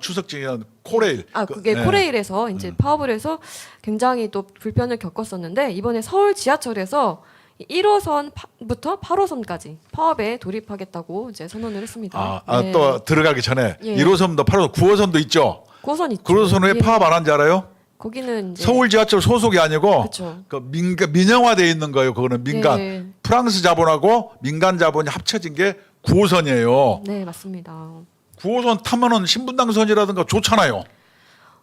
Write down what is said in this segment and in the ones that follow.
추석증이란 코레일. 그게 네. 코레일에서 이제 파업을 해서 굉장히 또 불편을 겪었었는데 이번에 서울 지하철에서 1호선부터 8호선까지 파업에 돌입하겠다고 이제 선언을 했습니다. 네. 또 들어가기 전에 예. 1호선도 8호선, 9호선도 있죠. 9호선 있죠. 9호선 왜 예. 파업 안 한지 알아요? 거기는 이제 서울 지하철 소속이 아니고 그쵸. 그 민영화돼 있는 거예요. 그거는 민간. 예. 프랑스 자본하고 민간 자본이 합쳐진 게 9호선이에요. 네, 맞습니다. 9호선 타면은 신분당선이라든가 좋잖아요.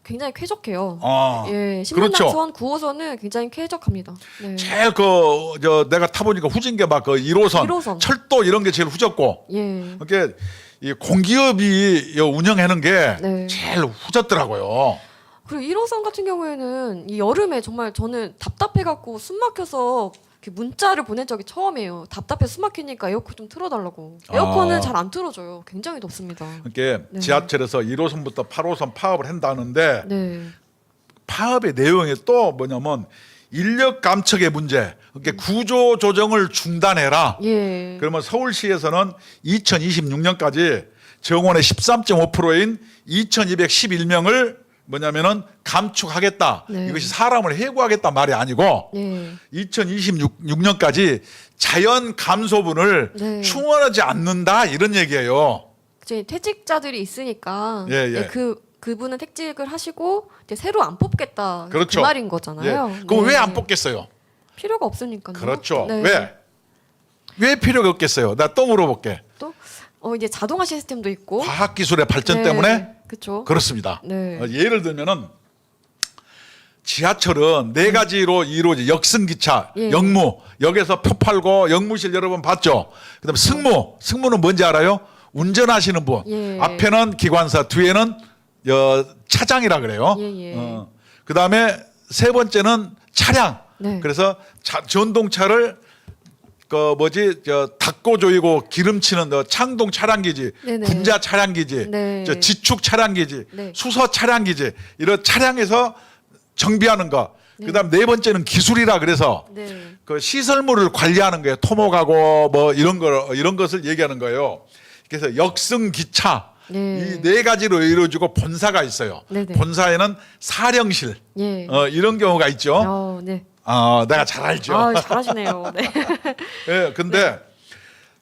굉장히 쾌적해요. 그렇죠. 예, 신분당선 9호선은 굉장히 쾌적합니다. 네. 제일 내가 타보니까 후진 게 막 그 1호선, 1호선. 철도 이런 게 제일 후졌고. 예. 그러니까 이 공기업이 운영하는 게 네. 제일 후졌더라고요. 그리고 1호선 같은 경우에는 이 여름에 정말 저는 답답해갖고 숨 막혀서 이렇게 문자를 보낸 적이 처음이에요. 답답해 숨 막히니까 에어컨 좀 틀어달라고. 에어컨은 잘 안 틀어줘요. 굉장히 덥습니다. 그러니까 네. 지하철에서 1호선부터 8호선 파업을 한다는데 네. 파업의 내용이 또 뭐냐면 인력 감축의 문제. 그러니까 구조 조정을 중단해라. 예. 그러면 서울시에서는 2026년까지 정원의 13.5%인 2,211명을 뭐냐면은 감축하겠다. 네. 이것이 사람을 해고하겠다 말이 아니고 네. 2026년까지 자연 감소분을 네. 충원하지 않는다 이런 얘기예요. 이제 퇴직자들이 있으니까 예, 예. 그분은 퇴직을 하시고 이제 새로 안 뽑겠다. 그렇죠. 그 말인 거잖아요. 예. 그거 네. 왜 안 뽑겠어요? 필요가 없으니까요. 그렇죠. 네. 왜 필요가 없겠어요? 나 또 물어볼게. 또 이제 자동화 시스템도 있고 과학기술의 발전 네. 때문에 그렇죠. 그렇습니다. 네. 예를 들면은 지하철은 네 가지로 이루어져. 역승기차, 예. 역무. 역에서 표 팔고 역무실 여러분 봤죠? 그다음에 승무. 승무는 뭔지 알아요? 운전하시는 분. 예. 앞에는 기관사, 뒤에는 차장이라 그래요. 예, 예. 그다음에 세 번째는 차량. 네. 그래서 전동차를 닦고 조이고 기름치는 창동 차량기지, 네네. 군자 차량기지, 네. 지축 차량기지, 네. 수서 차량기지, 이런 차량에서 정비하는 거. 그다음 네 번째는 기술이라 그래서 네. 그 시설물을 관리하는 거예요. 토목하고 뭐 이런 것을 얘기하는 거예요. 그래서 역승 기차 네. 이 네 가지로 이루어지고 본사가 있어요. 네네. 본사에는 사령실 예. 이런 경우가 있죠. 네. 내가 잘 알죠. 잘하시네요. 네. 예, 근데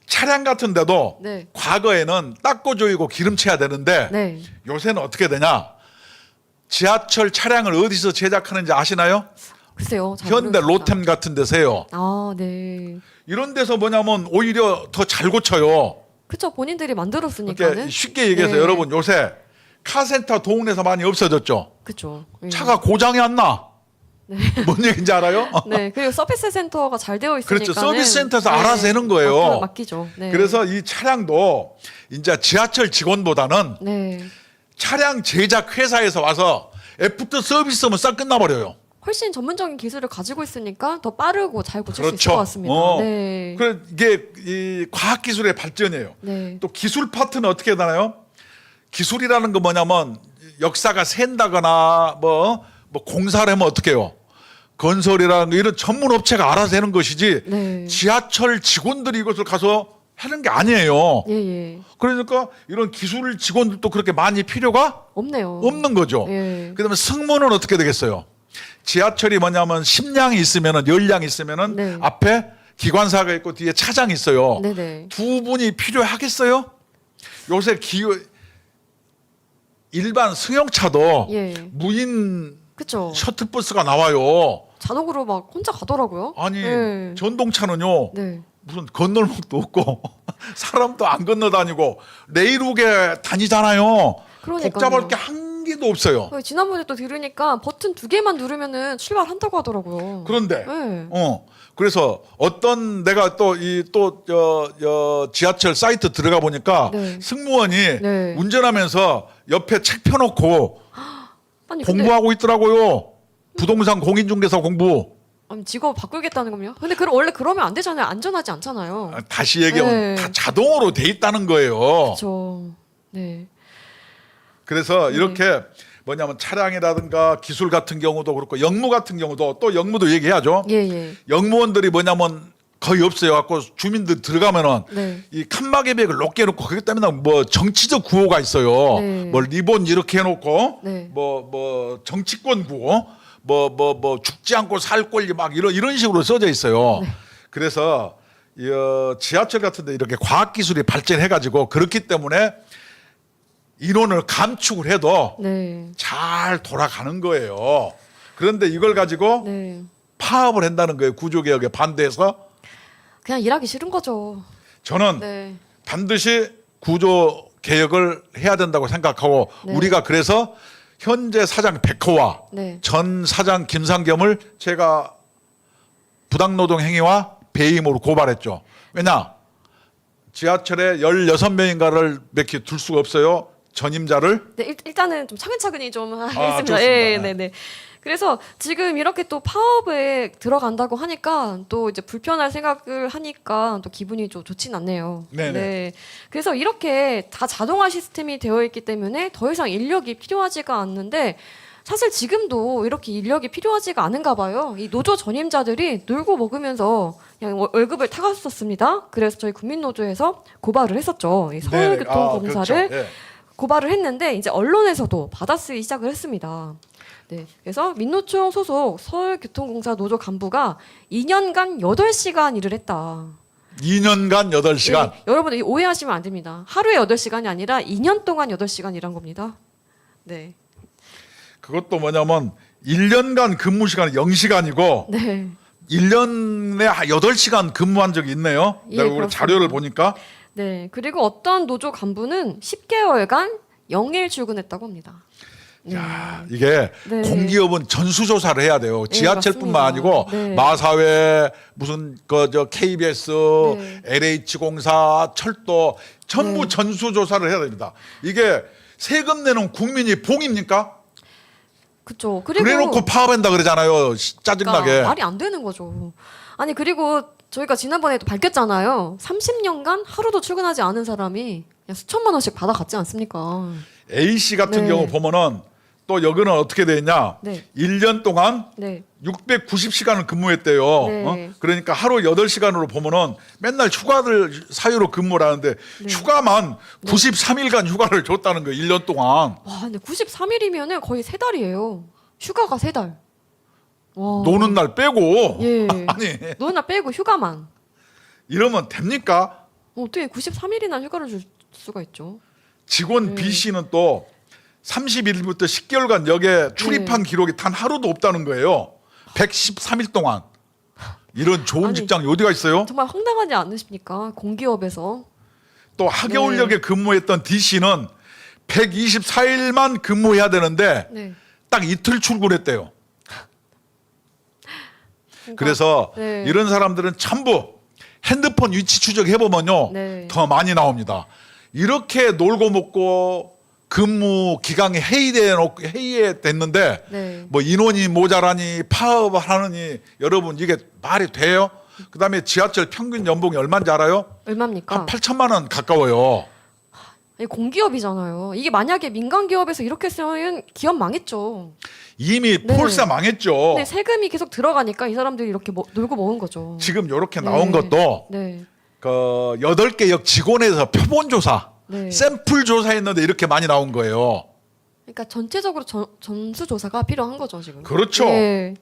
차량 같은 데도 네. 과거에는 닦고 조이고 기름쳐야 되는데 네. 요새는 어떻게 되냐? 지하철 차량을 어디서 제작하는지 아시나요? 글쎄요. 잘 현대 모르겠습니다. 로템 같은 데서요. 네. 이런 데서 뭐냐면 오히려 더 잘 고쳐요. 그쵸. 본인들이 이렇게 만들었으니까는. 쉽게 얘기해서 네. 여러분 요새 카센터 동네에서 많이 없어졌죠. 그쵸. 예. 차가 고장이 안 나. 뭔 얘기인지 알아요? 네. 그리고 서비스 센터가 잘 되어 있으니까. 그렇죠. 서비스 센터에서 알아서 하는 거예요. 맡기죠. 네. 그래서 이 차량도 이제 지하철 직원보다는 네. 차량 제작 회사에서 와서 애프터 서비스면 싹 끝나버려요. 훨씬 전문적인 기술을 가지고 있으니까 더 빠르고 잘 고칠 수 있을 그렇죠. 것 같습니다. 네. 그래 이게 이 과학기술의 발전이에요. 네. 또 기술 파트는 어떻게 되나요? 기술이라는 거 뭐냐면 역사가 샌다거나 뭐 공사를 하면 어떻게 해요? 건설이라는 거 이런 전문 업체가 알아서 하는 것이지 네. 지하철 직원들이 이것을 가서 하는 게 아니에요. 예. 그러니까 이런 기술 직원들도 그렇게 많이 필요가 없네요. 없는 거죠. 예. 그다음에 승무는 어떻게 되겠어요? 지하철이 뭐냐면 심량이 있으면은 열량이 있으면은 네. 앞에 기관사가 있고 뒤에 차장이 있어요. 네네. 두 분이 필요하겠어요? 요새 일반 승용차도 예. 무인 그쵸. 셔틀버스가 나와요. 자동으로 막 혼자 가더라고요. 아니 네. 전동차는요. 네. 무슨 건널목도 없고 사람도 안 건너 다니고 레일우게 다니잖아요. 그러니까요. 복잡할 게 한 개도 없어요. 지난번에 또 들으니까 버튼 2개만 누르면은 출발한다고 하더라고요. 그런데 네. 그래서 어떤 내가 또 지하철 사이트 들어가 보니까 네. 승무원이 네. 운전하면서 옆에 책 펴놓고 아니 근데 공부하고 있더라고요. 부동산 공인중개사 공부. 직업 바꾸겠다는 거요? 근데 원래 그러면 안 되잖아요. 안전하지 않잖아요. 다시 얘기하면 네. 다 자동으로 돼 있다는 거예요. 그렇죠. 네. 그래서 이렇게 뭐냐면 차량이라든가 기술 같은 경우도 그렇고 영무 같은 경우도 또 영무도 얘기해야죠. 예, 예. 영무원들이 뭐냐면 거의 없어요. 갖고 주민들 들어가면은 네. 이 칸막이백을 높게 해놓고 그것 때문에 뭐 정치적 구호가 있어요. 네. 뭐 리본 이렇게 해놓고 네. 뭐 정치권 구호 뭐 죽지 않고 살 권리 막 이런 식으로 써져 있어요. 네. 그래서 지하철 같은데 이렇게 과학 기술이 발전해가지고 그렇기 때문에 인원을 감축을 해도 네. 잘 돌아가는 거예요. 그런데 이걸 가지고 네. 파업을 한다는 거예요. 구조개혁에 반대해서. 그냥 일하기 싫은 거죠. 저는 네. 반드시 구조 개혁을 해야 된다고 생각하고 네. 우리가 그래서 현재 사장 백호와 네. 전 사장 김상겸을 제가 부당노동 행위와 배임으로 고발했죠. 왜냐? 지하철에 16명인가를 몇 개 둘 수가 없어요. 전임자를. 네, 일단은 좀 차근차근히 좀 하겠습니다. 좋습니다. 예, 네. 네, 네. 그래서 지금 이렇게 또 파업에 들어간다고 하니까 또 이제 불편할 생각을 하니까 또 기분이 좀 좋진 않네요. 네네. 네. 그래서 이렇게 다 자동화 시스템이 되어 있기 때문에 더 이상 인력이 필요하지가 않는데 사실 지금도 이렇게 인력이 필요하지가 않은가 봐요. 이 노조 전임자들이 놀고 먹으면서 그냥 월급을 타갔었습니다. 그래서 저희 국민노조에서 고발을 했었죠. 이 서울교통공사를 그렇죠. 예. 고발을 했는데 이제 언론에서도 받아쓰기 시작을 했습니다. 네, 그래서 민노총 소속 서울교통공사 노조 간부가 2년간 8시간 일을 했다. 2년간 8시간. 네, 여러분 오해하시면 안 됩니다. 하루에 8시간이 아니라 2년 동안 8시간 일한 겁니다. 네. 그것도 뭐냐면 1년간 근무 시간이 0시간이고 네. 1년에 8시간 근무한 적이 있네요. 예, 내가 우리 그렇습니다. 자료를 보니까. 네. 그리고 어떤 노조 간부는 10개월간 0일 출근했다고 합니다. 네. 야, 이게 네. 공기업은 전수조사를 해야 돼요. 네, 지하철뿐만 맞습니다. 아니고 네. 마사회 무슨 KBS, 네. LH공사, 철도 전부 네. 전수조사를 해야 됩니다. 이게 세금 내는 국민이 봉입니까? 그렇죠. 그리고 그래놓고 파업한다 그러잖아요. 짜증나게. 그러니까 말이 안 되는 거죠. 아니 그리고 저희가 지난번에도 밝혔잖아요. 30년간 하루도 출근하지 않은 사람이 그냥 수천만 원씩 받아갔지 않습니까? A씨 같은 네. 경우 보면은 또 여기는 어떻게 돼 있냐? 네. 1년 동안 네. 690시간을 근무했대요. 네. 그러니까 하루 8시간으로 보면은 맨날 휴가를 사유로 근무를 하는데 네. 휴가만 93일간 휴가를 줬다는 거예요. 1년 동안. 와, 근데 93일이면은 거의 3달이에요. 휴가가 3달. 와. 노는 날 빼고. 예. 아니, 노는 날 빼고 휴가만. 이러면 됩니까? 어떻게 93일이나 휴가를 줄 수가 있죠? 직원 B씨는 또 30일부터 10개월간 여기에 출입한 기록이 단 하루도 없다는 거예요. 113일 동안. 이런 좋은 아니, 직장이 어디가 있어요? 정말 황당하지 않으십니까? 공기업에서. 또 하겨울역에 근무했던 D씨는 124일만 근무해야 되는데 네. 딱 이틀 출근했대요. 그러니까, 그래서 네. 이런 사람들은 전부 핸드폰 위치 추적해보면요. 네. 더 많이 나옵니다. 이렇게 놀고 먹고 근무 기간이 회의에 됐는데 네. 뭐 인원이 모자라니 파업을 하느니 여러분 이게 말이 돼요? 그다음에 지하철 평균 연봉이 얼마인지 알아요? 얼마입니까? 한 8천만 원 가까워요. 아니, 공기업이잖아요. 이게 만약에 민간 기업에서 이렇게 쓰면 기업 망했죠. 이미 네. 폴사 망했죠. 근데 세금이 계속 들어가니까 이 사람들이 이렇게 놀고 먹은 거죠. 지금 이렇게 네. 나온 것도 네. 그 8개 역 직원에서 표본 조사, 네. 샘플 조사했는데 이렇게 많이 나온 거예요. 그러니까 전체적으로 전수 조사가 필요한 거죠 지금. 그렇죠. 네.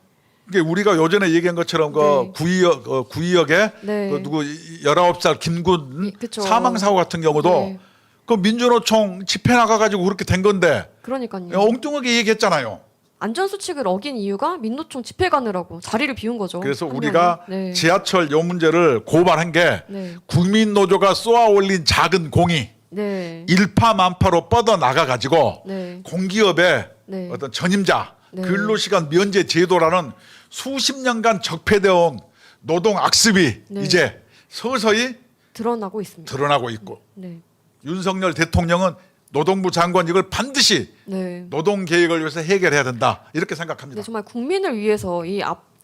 이게 우리가 요전에 얘기한 것처럼 그 네. 구의역에 네. 그 누구 19살 김군 예, 그쵸. 사망 사고 같은 경우도 네. 그 민주노총 집회 나가 가지고 그렇게 된 건데 그러니까요. 엉뚱하게 얘기했잖아요. 안전 수칙을 어긴 이유가 민노총 집회 가느라고 자리를 비운 거죠. 그래서 한 우리가 명이. 네. 지하철 요 문제를 고발한 게 네. 국민노조가 쏘아 올린 작은 공이 네. 일파만파로 뻗어 나가 가지고 네. 공기업의 네. 어떤 전임자 네. 근로시간 면제 제도라는 수십 년간 적폐되어 온 노동 악습이 네. 이제 서서히 드러나고 있습니다. 드러나고 있고 네. 윤석열 대통령은 노동부 장관 이걸 반드시 네. 노동 계획을 위해서 해결해야 된다 이렇게 생각합니다. 네, 정말 국민을 위해서 이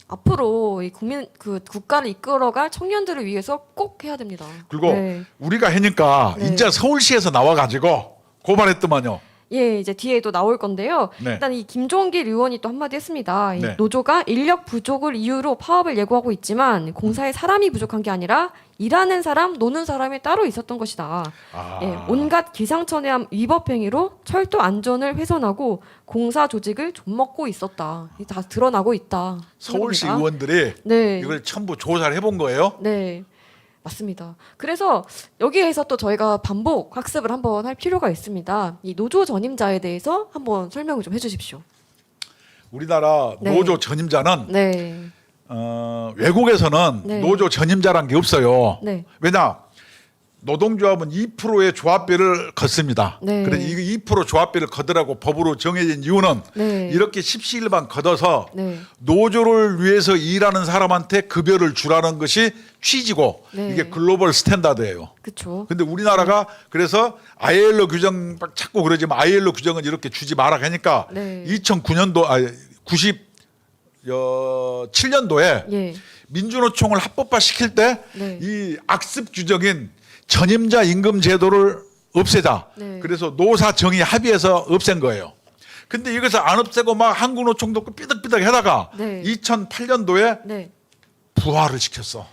앞으로 이 국민 그 국가를 이끌어갈 청년들을 위해서 꼭 해야 됩니다. 그리고 네. 우리가 하니까 네. 이제 서울시에서 나와 가지고 고발했더만요. 예, 이제 뒤에도 나올 건데요. 네. 일단 이 김종길 의원이 또 한마디 했습니다. 이 네. 노조가 인력 부족을 이유로 파업을 예고하고 있지만 공사에 사람이 부족한 게 아니라 일하는 사람, 노는 사람이 따로 있었던 것이다. 아. 예, 온갖 기상천외한 위법 행위로 철도 안전을 훼손하고 공사 조직을 좀먹고 있었다. 이게 다 드러나고 있다. 서울시 합니다. 의원들이 네. 이걸 전부 조사를 해본 거예요. 네. 맞습니다. 그래서 여기에서 또 저희가 반복 학습을 한번 할 필요가 있습니다. 이 노조 전임자에 대해서 한번 설명을 좀 해주십시오. 우리나라 네. 노조 전임자는 네, 외국에서는 네. 노조 전임자란 게 없어요. 네, 왜냐? 노동조합은 2%의 조합비를 걷습니다. 네. 그래서 이 2% 조합비를 걷으라고 법으로 정해진 이유는 네, 이렇게 십시일반 걷어서 네, 노조를 위해서 일하는 사람한테 급여를 주라는 것이 취지고 네. 이게 글로벌 스탠다드예요. 그렇죠. 근데 우리나라가 그래서 ILO 규정 자꾸 그러지만 ILO 규정은 이렇게 주지 마라 하니까 네. 2009년도 97년도에 예, 민주노총을 합법화 시킬 때 네. 이 악습 규정인 전임자 임금 제도를 없애자. 네. 그래서 노사 정의 합의해서 없앤 거예요. 근데 이것을 안 없애고 막 한국노총도 삐득삐득 하다가 네. 2008년도에 네. 부활을 시켰어.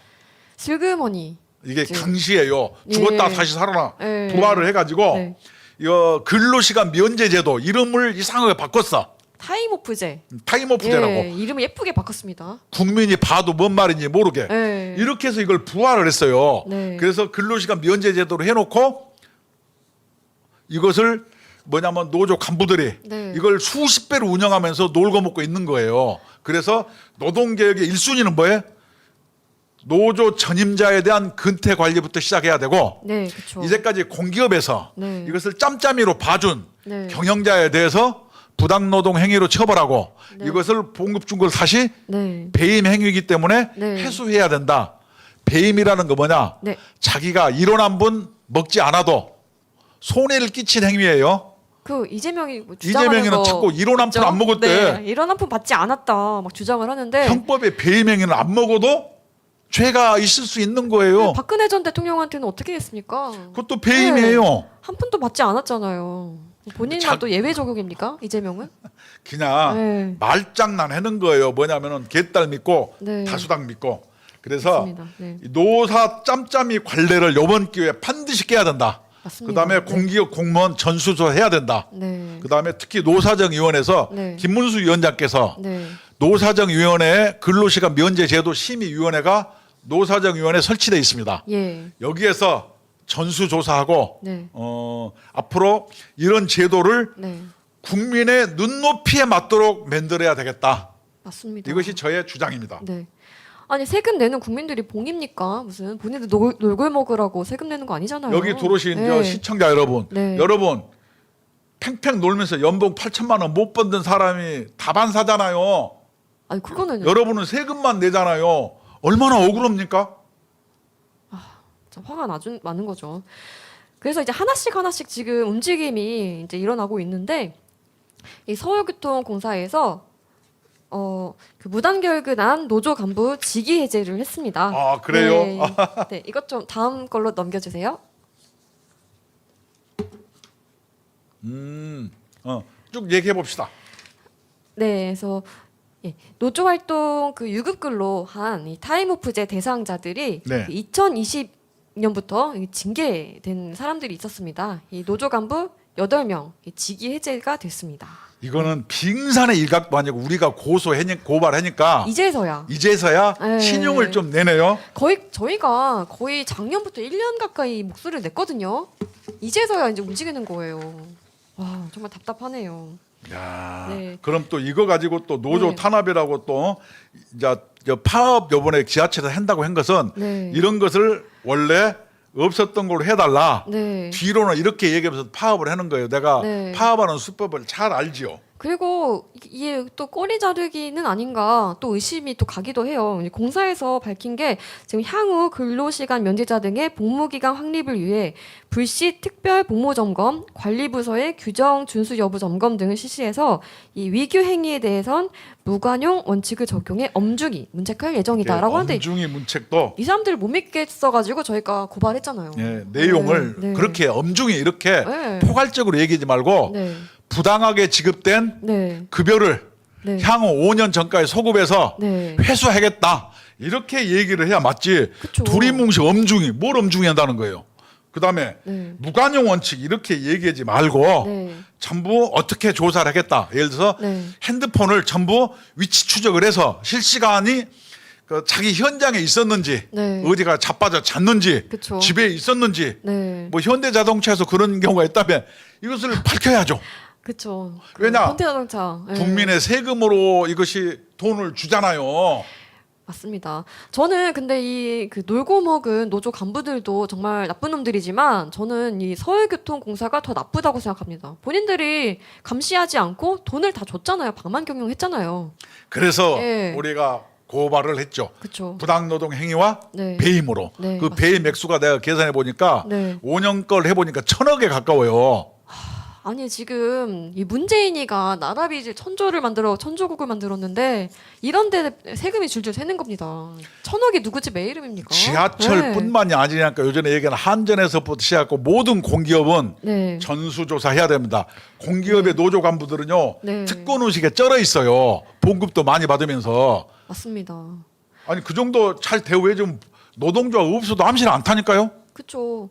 슬그머니. 이게 그치. 강시예요. 죽었다 예. 다시 살아나. 예. 부활을 해가지고 네. 이거 근로시간 면제제도 이름을 이상하게 바꿨어. 타임오프제. 타임오프제라고. 예, 이름을 예쁘게 바꿨습니다. 국민이 봐도 뭔 말인지 모르게. 예. 이렇게 해서 이걸 부활을 했어요. 네. 그래서 근로시간 면제제도로 해놓고 이것을 뭐냐면 노조 간부들이 네. 이걸 수십 배로 운영하면서 놀고 먹고 있는 거예요. 그래서 노동개혁의 1순위는 뭐예요? 노조 전임자에 대한 근태 관리부터 시작해야 되고 네, 그렇죠. 이제까지 공기업에서 네. 이것을 짬짬이로 봐준 네. 경영자에 대해서 부당노동 행위로 처벌하고 네. 이것을 봉급 준 걸 다시 네. 배임 행위이기 때문에 네. 회수해야 된다. 배임이라는 거 뭐냐? 네. 자기가 1원 한 분 먹지 않아도 손해를 끼친 행위예요. 그 이재명이 뭐 주장하는 이재명이는 거 자꾸 1원 한 푼 안 먹었대. 네, 1원 한 푼 받지 않았다 막 주장을 하는데 형법에 배임 행위는 안 먹어도 죄가 있을 수 있는 거예요. 박근혜 전 대통령한테는 어떻게 했습니까? 그것도 배임이에요. 한 푼도 받지 않았잖아요. 본인만 자- 또 예외 적용입니까? 이재명은? 그냥 네. 말장난 하는 거예요. 뭐냐면은 개딸 믿고 네. 다수당 믿고. 그래서 맞습니다. 네. 이 노사 짬짬이 관례를 이번 기회에 반드시 깨야 된다. 맞습니다. 그다음에 공기업 공무원 전수조 해야 된다. 네. 그다음에 특히 노사정위원회에서 네. 김문수 위원장께서 네. 노사정위원회 근로시간 면제제도 심의위원회가 노사정위원회 설치돼 있습니다. 예. 여기에서 전수조사하고 네. 앞으로 이런 제도를 네. 국민의 눈높이에 맞도록 만들어야 되겠다. 맞습니다. 이것이 저의 주장입니다. 네. 아니 세금 내는 국민들이 봉입니까? 무슨 본인들 놀고 먹으라고 세금 내는 거 아니잖아요. 여기 들어오신 네. 저 시청자 여러분, 네. 여러분 팽팽 놀면서 연봉 8천만 원 못 받는 사람이 다반사잖아요. 아니 그거는 여러분은 세금만 내잖아요. 얼마나 억울합니까? 참 화가 나는 거죠. 그래서 이제 하나씩 지금 움직임이 이제 일어나고 있는데 이 서울교통공사에서 그 무단결근한 노조 간부 직위 해제를 했습니다. 아, 그래요? 네. 네, 이것 좀 다음 걸로 넘겨주세요. 쭉 얘기해 봅시다. 네, 그래서 예, 노조 활동 그 유급근로 한 이 타임오프제 대상자들이 네. 2020년부터 징계된 사람들이 있었습니다. 이 노조 간부 8명 직위 해제가 됐습니다. 이거는 빙산의 일각도 아니고 우리가 고발하니까 이제서야 네. 신용을 좀 내네요. 저희가 거의 작년부터 1년 가까이 목소리를 냈거든요. 이제서야 이제 움직이는 거예요. 와 정말 답답하네요. 야, 네. 그럼 또 이거 가지고 또 노조 네. 탄압이라고 또 이제 파업 요번에 지하철에서 한다고 한 것은 네. 이런 것을 원래 없었던 걸로 해달라. 네. 뒤로는 이렇게 얘기하면서 파업을 하는 거예요. 내가 네. 파업하는 수법을 잘 알지요. 그리고 이게 또 꼬리 자르기는 아닌가 또 의심이 또 가기도 해요. 이제 공사에서 밝힌 게 지금 향후 근로시간 면제자 등의 복무기간 확립을 위해 불시 특별 복무점검, 관리부서의 규정 준수 여부 점검 등을 실시해서 이 위규 행위에 대해선 무관용 원칙을 적용해 엄중히 문책할 예정이다라고 하는데 엄중히 문책도 이 사람들 못 믿겠어가지고 저희가 고발했잖아요. 예, 내용을 네, 네. 그렇게 엄중히 이렇게 네. 포괄적으로 얘기하지 말고 네, 부당하게 지급된 네, 급여를 네. 향후 5년 전까지 소급해서 네. 회수하겠다 이렇게 얘기를 해야 맞지. 그쵸. 두리뭉실 엄중히 뭘 엄중히 한다는 거예요. 그다음에 네. 무관용 원칙 이렇게 얘기하지 말고 네. 전부 어떻게 조사를 하겠다. 예를 들어서 네. 핸드폰을 전부 위치 추적을 해서 실시간이 그 자기 현장에 있었는지 네. 어디가 자빠져 잤는지 그쵸. 집에 있었는지 네. 뭐 현대자동차에서 그런 경우가 있다면 이것을 밝혀야죠. 그렇죠. 왜냐? 현대자동차 네. 국민의 세금으로 이것이 돈을 주잖아요. 맞습니다. 저는 근데 이 그 놀고 먹은 노조 간부들도 정말 나쁜 놈들이지만 저는 이 서울교통공사가 더 나쁘다고 생각합니다. 본인들이 감시하지 않고 돈을 다 줬잖아요. 방만 경영했잖아요. 그래서 예. 우리가 고발을 했죠. 그렇죠. 부당노동 행위와 네. 배임으로. 네, 그 배임 액수가 내가 계산해 보니까 네. 5년 걸 해보니까 1,000억에 가까워요. 아니 지금 이 문재인이가 나라빚을 천조국을 만들었는데 이런데 세금이 줄줄 새는 겁니다. 1,000억이 누구 집 내 이름입니까? 지하철뿐만이 아니니까 요전에 얘기하는 한전에서부터 시작하고 모든 공기업은 네. 전수조사해야 됩니다. 공기업의 노조 간부들은요 네. 특권 의식에 쩔어 있어요. 봉급도 많이 받으면서. 맞습니다. 아니 그 정도 잘 대우해 좀 노동조합 없어도 암시를 안 타니까요. 그렇죠.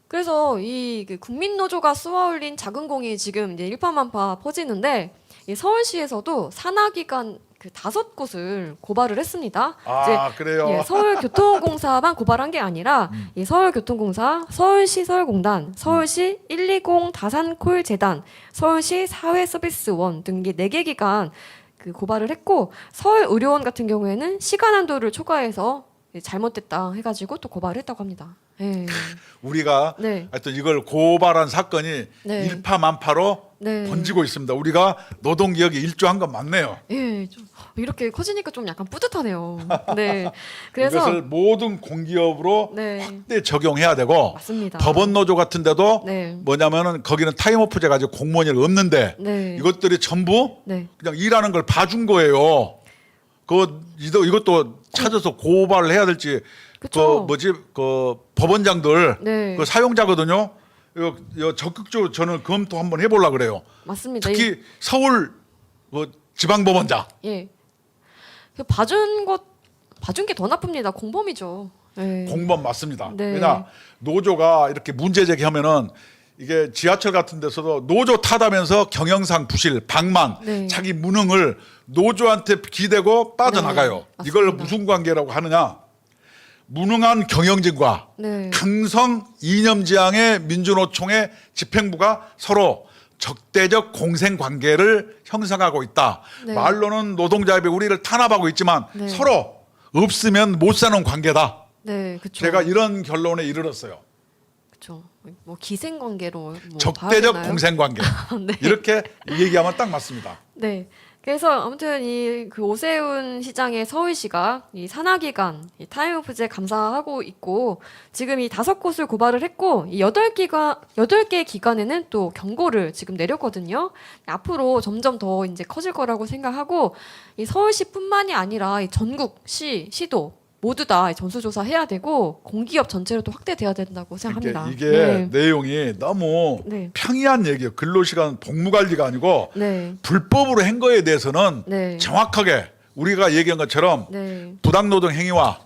그래서 이그 국민노조가 쏘아올린 작은 공이 지금 이제 일파만파 퍼지는데 이 서울시에서도 산하기관 그 5곳을 고발을 했습니다. 아 그래요. 예, 서울교통공사만 고발한 게 아니라 이 서울교통공사, 서울시설공단, 서울시 120 다산콜재단, 서울시 사회서비스원 등 이게 4개 기관 그 고발을 했고 서울의료원 같은 경우에는 시간 한도를 초과해서 잘못됐다 해가지고 또 고발을 했다고 합니다. 예. 우리가 네. 하여튼 이걸 고발한 사건이 네. 일파만파로 네. 번지고 있습니다. 우리가 노동개혁에 일조한 건 맞네요. 예, 좀 이렇게 커지니까 좀 약간 뿌듯하네요. 네, 그래서 이것을 모든 공기업으로 네. 확대 적용해야 되고 맞습니다. 법원 노조 같은 데도 네. 뭐냐면은 거기는 타임오프제 가지고 공무원이 없는데 네. 이것들이 전부 네. 그냥 일하는 걸 봐준 거예요. 이것도 찾아서 고발을 해야 될지 그쵸. 그 법원장들 네. 그 사용자거든요. 이거 적극적으로 저는 검토 한번 해보려 그래요. 맞습니다. 특히 서울 지방법원장. 예, 그 봐준 게 더 나쁩니다. 공범이죠. 예. 공범 맞습니다. 네. 왜냐 노조가 이렇게 문제 제기하면은 이게 지하철 같은 데서도 노조 탓하면서 경영상 부실, 방만, 네. 자기 무능을 노조한테 기대고 빠져나가요. 네, 이걸 맞습니다. 무슨 관계라고 하느냐? 무능한 경영진과 네. 강성 이념지향의 민주노총의 집행부가 서로 적대적 공생 관계를 형성하고 있다. 네. 말로는 노동자협이 우리를 탄압하고 있지만 네. 서로 없으면 못 사는 관계다. 네, 그렇죠. 제가 이런 결론에 이르렀어요. 그렇죠. 뭐 기생관계로 뭐 적대적 봐야 되나요? 공생관계. 네. 이렇게 얘기하면 딱 맞습니다. 네. 그래서 아무튼 이 그 오세훈 시장의 서울시가 이 산하기관 이 타임오프제 감사하고 있고 지금 이 5곳을 고발을 했고 이 8개 기관에는 또 경고를 지금 내렸거든요. 앞으로 점점 더 이제 커질 거라고 생각하고 이 서울시뿐만이 아니라 이 전국 시도 모두 다 전수조사 해야 되고 공기업 전체로 또 확대돼야 된다고 생각합니다. 이게 네. 내용이 너무 네. 평이한 얘기예요. 근로시간 복무관리가 아니고 네. 불법으로 한 거에 대해서는 네. 정확하게 우리가 얘기한 것처럼 네. 부당노동 행위와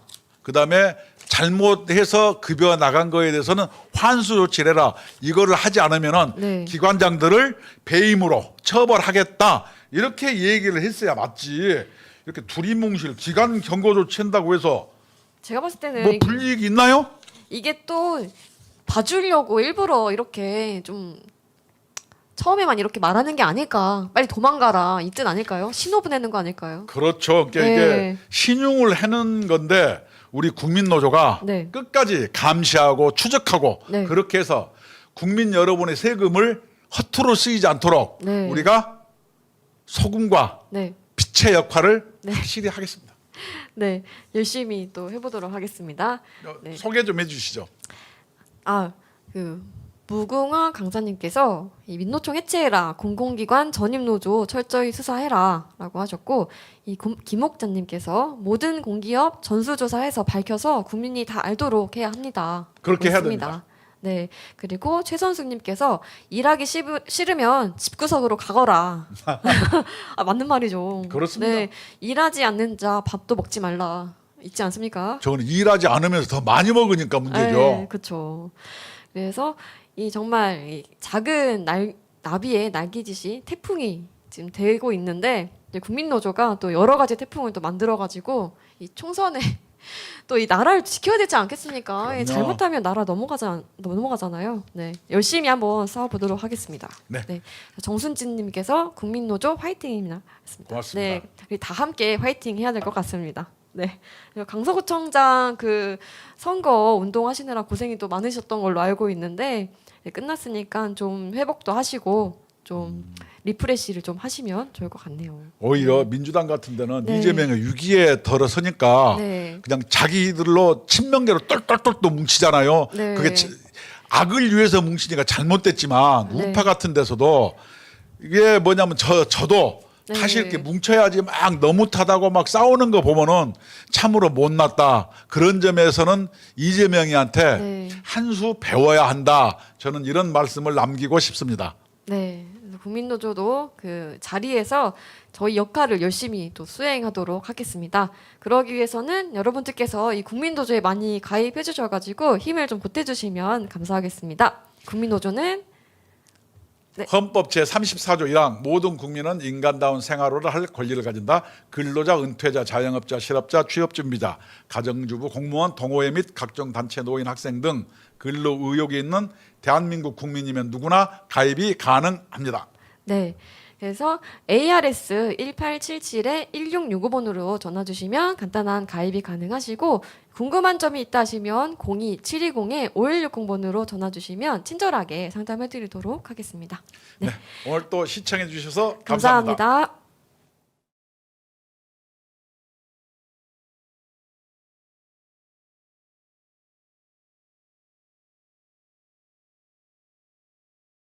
그다음에 잘못해서 급여 나간 거에 대해서는 환수 조치를 해라. 이거를 하지 않으면은 네. 기관장들을 배임으로 처벌하겠다. 이렇게 얘기를 했어야 맞지. 이렇게 두리뭉실 기관 경고 조치 한다고 해서 제가 봤을 때는 뭐 불이익이 있나요? 이게 또 봐주려고 일부러 이렇게 좀 처음에만 이렇게 말하는 게 아닐까. 빨리 도망가라 이 뜻 아닐까요? 신호 보내는 거 아닐까요? 그렇죠. 그러니까 네. 이게 신용을 하는 건데 우리 국민노조가 네. 끝까지 감시하고 추적하고 네. 그렇게 해서 국민 여러분의 세금을 허투루 쓰이지 않도록 네. 우리가 소금과 네. 빛의 역할을 네. 확실히 하겠습니다. 네, 열심히 또 해보도록 하겠습니다. 네. 소개 좀 해주시죠. 무궁화 강사님께서 이 민노총 해체해라, 공공기관 전입노조 철저히 수사해라라고 하셨고, 이 김옥자님께서 모든 공기업 전수조사해서 밝혀서 국민이 다 알도록 해야 합니다. 그렇게 해야 했습니다. 됩니다. 네, 그리고 최선숙님께서 일하기 싫으면 집구석으로 가거라. 맞는 말이죠. 그렇습니다. 네, 일하지 않는 자 밥도 먹지 말라. 있지 않습니까? 저는 일하지 않으면서 더 많이 먹으니까 문제죠. 네, 그렇죠. 그래서 이 정말 이 작은 나비의 날개짓이 태풍이 지금 되고 있는데, 이제 국민노조가 또 여러 가지 태풍을 또 만들어가지고 이 총선에 또 이 나라를 지켜야 되지 않겠습니까? 그럼요. 잘못하면 나라 넘어가잖아요. 네, 열심히 한번 싸워보도록 하겠습니다. 네. 정순진님께서 국민노조 화이팅입니다. 고맙습니다. 네, 우리 다 함께 화이팅 해야 될 것 같습니다. 네, 그리고 강서구청장 그 선거 운동하시느라 고생이 또 많으셨던 걸로 알고 있는데, 네, 끝났으니까 좀 회복도 하시고 좀 리프레시를 좀 하시면 좋을 것 같네요. 오히려 민주당 같은 데는 네. 이재명이 위기에 들어서니까 네. 그냥 자기들로 친명계로 똘똘똘 또 뭉치잖아요. 네. 그게 악을 위해서 뭉치니까 잘못됐지만 네. 우파 같은 데서도 이게 뭐냐면 저도 네. 사실 이렇게 뭉쳐야지 막 너무 타다고 막 싸우는 거 보면은 참으로 못났다. 그런 점에서는 이재명이한테 네. 한 수 배워야 한다. 저는 이런 말씀을 남기고 싶습니다. 네, 그래서 국민노조도 그 자리에서 저희 역할을 열심히 또 수행하도록 하겠습니다. 그러기 위해서는 여러분들께서 이 국민노조에 많이 가입해 주셔가지고 힘을 좀 보태주시면 감사하겠습니다. 국민노조는 헌법 제34조 1항 모든 국민은 인간다운 생활을 할 권리를 가진다. 근로자, 은퇴자, 자영업자, 실업자, 취업준비자, 가정주부, 공무원, 동호회 및 각종 단체, 노인, 학생 등 근로 의욕이 있는 대한민국 국민이면 누구나 가입이 가능합니다. 네. 그래서 ARS 1877에 1665번으로 전화 주시면 간단한 가입이 가능하시고, 궁금한 점이 있다 하시면 02-720-5160번으로 전화 주시면 친절하게 상담해 드리도록 하겠습니다. 네. 오늘 또 시청해 주셔서 감사합니다. 감사합니다.